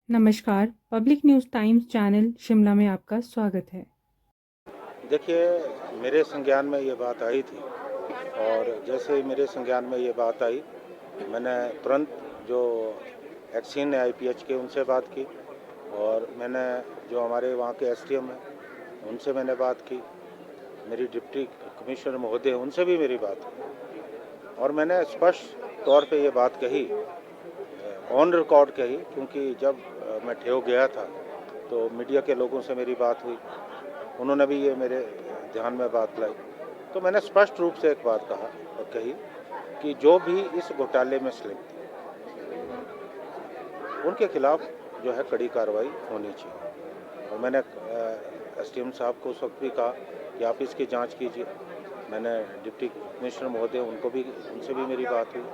नमस्कार, public news times channel Shimla में आपका स्वागत है। देखिए, मेरे संज्ञान में ये बात आई थी और जैसे ही मेरे संज्ञान में ये बात आई, मैंने तुरंत जो एक्सीन है आईपीएच के उनसे बात की और मैंने जो हमारे वहाँ के एसडीएम हैं, उनसे मैंने बात की, मेरी डिप्टी कमिश्नर महोदय उनसे भी मेरी बात हुई और मैंने स्पष्ट तौर पे ये बात कही, ऑन रिकॉर्ड कही, क्योंकि जब मैं ठेव गया था तो मीडिया के लोगों से मेरी बात हुई, उन्होंने भी ये मेरे ध्यान में बात लाई। तो मैंने स्पष्ट रूप से एक बात कही कि जो भी इस घोटाले में संलिप्त थे, उनके खिलाफ जो है कड़ी कार्रवाई होनी चाहिए। और मैंने एसडीएम साहब को उस वक्त भी कहा कि आप इसकी जांच कीजिए। मैंने डिप्टी कमिश्नर महोदय उनसे भी मेरी बात हुई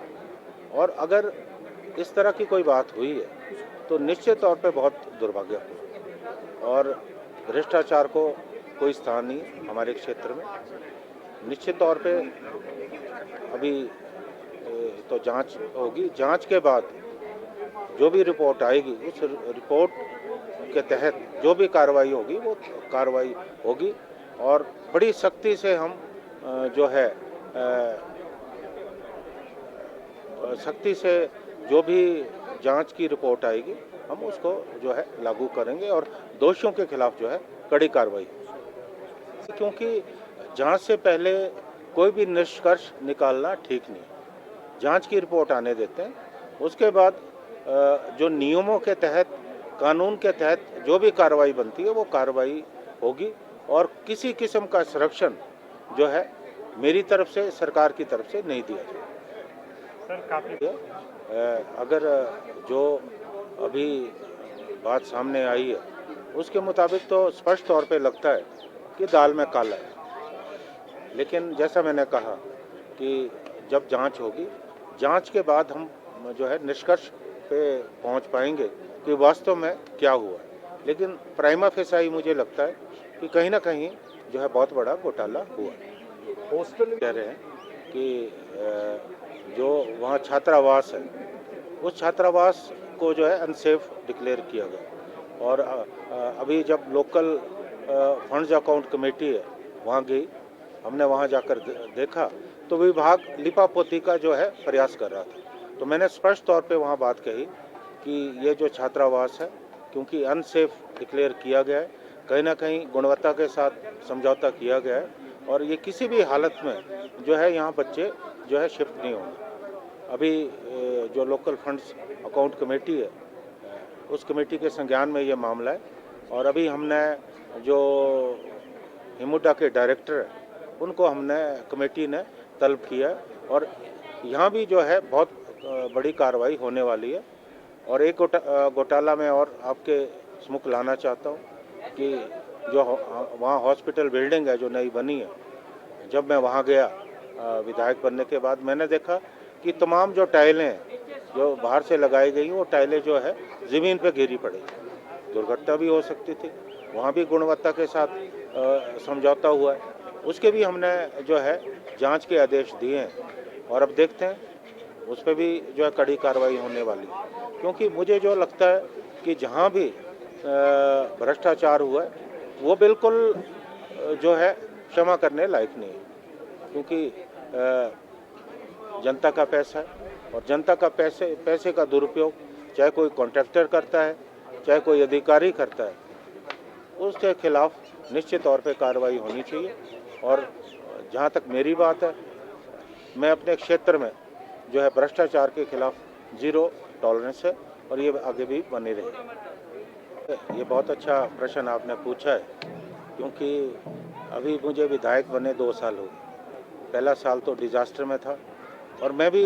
और अगर इस तरह की कोई बात हुई है तो निश्चित तौर पे बहुत दुर्भाग्यपूर्ण और भ्रष्टाचार को कोई स्थान नहीं हमारे क्षेत्र में। निश्चित तौर पे अभी तो जांच होगी, जांच के बाद जो भी रिपोर्ट आएगी उस रिपोर्ट के तहत जो भी कार्रवाई होगी वो कार्रवाई होगी और बड़ी सख्ती से हम जो है सख्ती से जो भी जांच की रिपोर्ट आएगी हम उसको जो है लागू करेंगे और दोषियों के खिलाफ जो है कड़ी कार्रवाई, क्योंकि जांच से पहले कोई भी निष्कर्ष निकालना ठीक नहीं है। जांच की रिपोर्ट आने देते हैं, उसके बाद जो नियमों के तहत, कानून के तहत जो भी कार्रवाई बनती है वो कार्रवाई होगी और किसी किस्म का संरक्षण जो है मेरी तरफ से, सरकार की तरफ से नहीं दिया जाएगा। सर काफ़ी अगर जो अभी बात सामने आई है उसके मुताबिक तो स्पष्ट तौर पे लगता है कि दाल में काला है, लेकिन जैसा मैंने कहा कि जब जांच होगी, जांच के बाद हम जो है निष्कर्ष पे पहुंच पाएंगे कि वास्तव में क्या हुआ है। लेकिन प्राइमा फेसाई मुझे लगता है कि कहीं ना कहीं जो है बहुत बड़ा घोटाला हुआ। हॉस्टल कह रहे हैं कि जो वहाँ छात्रावास है उस छात्रावास को जो है अनसेफ डिक्लेयर किया गया और अभी जब लोकल फंड्स अकाउंट कमेटी है वहाँ गई, हमने वहाँ जाकर देखा तो विभाग लिपापोती का जो है प्रयास कर रहा था। तो मैंने स्पष्ट तौर पे वहाँ बात कही कि ये जो छात्रावास है, क्योंकि अनसेफ डिक्लेयर किया गया है, कहीं ना कहीं गुणवत्ता के साथ समझौता किया गया है और ये किसी भी हालत में जो है यहाँ बच्चे जो है शिफ्ट नहीं होंगे। अभी जो लोकल फंड्स अकाउंट कमेटी है उस कमेटी के संज्ञान में ये मामला है और अभी हमने जो हिमुडा के डायरेक्टर है उनको हमने कमेटी ने तलब किया है और यहाँ भी जो है बहुत बड़ी कार्रवाई होने वाली है। और एक घोटाला में और आपके सम्मुख लाना चाहता हूँ कि जो वहाँ हॉस्पिटल बिल्डिंग है जो नई बनी है, जब मैं वहाँ गया विधायक बनने के बाद, मैंने देखा कि तमाम जो टाइलें जो बाहर से लगाई गई वो टाइलें जो है ज़मीन पे गिरी पड़ी, दुर्घटना भी हो सकती थी। वहाँ भी गुणवत्ता के साथ समझौता हुआ है, उसके भी हमने जो है जांच के आदेश दिए हैं और अब देखते हैं उस पर भी जो है कड़ी कार्रवाई होने वाली है, क्योंकि मुझे जो लगता है कि जहाँ भी भ्रष्टाचार हुआ है वो बिल्कुल जो है क्षमा करने लायक नहीं है, क्योंकि जनता का पैसा है और जनता का पैसे का दुरुपयोग चाहे कोई कॉन्ट्रैक्टर करता है चाहे कोई अधिकारी करता है, उसके खिलाफ निश्चित तौर पे कार्रवाई होनी चाहिए। और जहाँ तक मेरी बात है, मैं अपने क्षेत्र में जो है भ्रष्टाचार के खिलाफ ज़ीरो टॉलरेंस है और ये आगे भी बनी रहे। ये बहुत अच्छा प्रश्न आपने पूछा है, क्योंकि अभी मुझे विधायक बने 2 साल हो गए। पहला साल तो डिजास्टर में था और मैं भी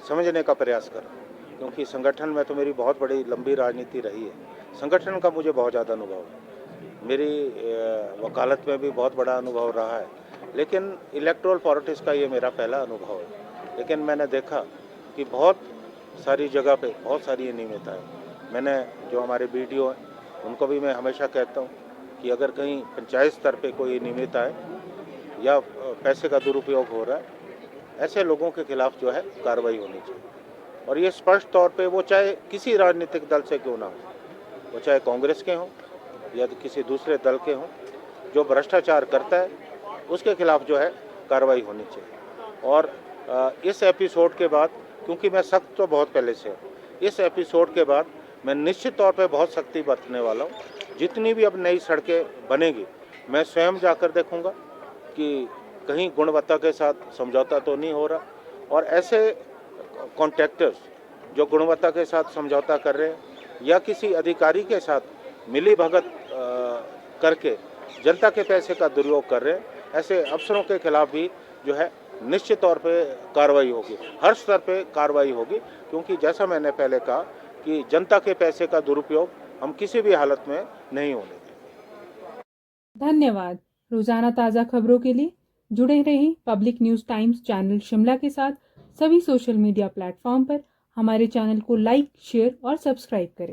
समझने का प्रयास कर रहा हूँ, क्योंकि संगठन में तो मेरी बहुत बड़ी लंबी राजनीति रही है, संगठन का मुझे बहुत ज़्यादा अनुभव है, मेरी वकालत में भी बहुत बड़ा अनुभव रहा है, लेकिन इलेक्टोरल पॉलिटिक्स का ये मेरा पहला अनुभव है। लेकिन मैंने देखा कि बहुत सारी जगह पे बहुत सारी अनियमितता है। मैंने जो हमारे बीडीओ हैं उनको भी मैं हमेशा कहता हूँ कि अगर कहीं पंचायत स्तर पे कोई अनियमितता है या पैसे का दुरुपयोग हो रहा है, ऐसे लोगों के खिलाफ जो है कार्रवाई होनी चाहिए और ये स्पष्ट तौर पे वो चाहे किसी राजनीतिक दल से क्यों ना हो, वो चाहे कांग्रेस के हों या तो किसी दूसरे दल के हों, जो भ्रष्टाचार करता है उसके खिलाफ जो है कार्रवाई होनी चाहिए। और इस एपिसोड के बाद, क्योंकि मैं सख्त तो बहुत पहले से हूँ, इस एपिसोड के बाद मैं निश्चित तौर पे बहुत सख्ती बरतने वाला हूँ। जितनी भी अब नई सड़कें बनेगी मैं स्वयं जाकर देखूंगा कि कहीं गुणवत्ता के साथ समझौता तो नहीं हो रहा, और ऐसे कॉन्ट्रैक्टर्स जो गुणवत्ता के साथ समझौता कर रहे हैं या किसी अधिकारी के साथ मिली भगत करके जनता के पैसे का दुरुपयोग कर रहे हैं, ऐसे अफसरों के खिलाफ भी जो है निश्चित तौर पे कार्रवाई होगी, हर स्तर पे कार्रवाई होगी। क्योंकि जैसा मैंने पहले कहा कि जनता के पैसे का दुरुपयोग हम किसी भी हालत में नहीं होने देंगे। धन्यवाद। रोजाना ताज़ा खबरों के लिए जुड़े रहें public news times channel Shimla के साथ सभी सोशल मीडिया प्लेटफॉर्म पर। हमारे चैनल को लाइक, शेयर और सब्सक्राइब करें।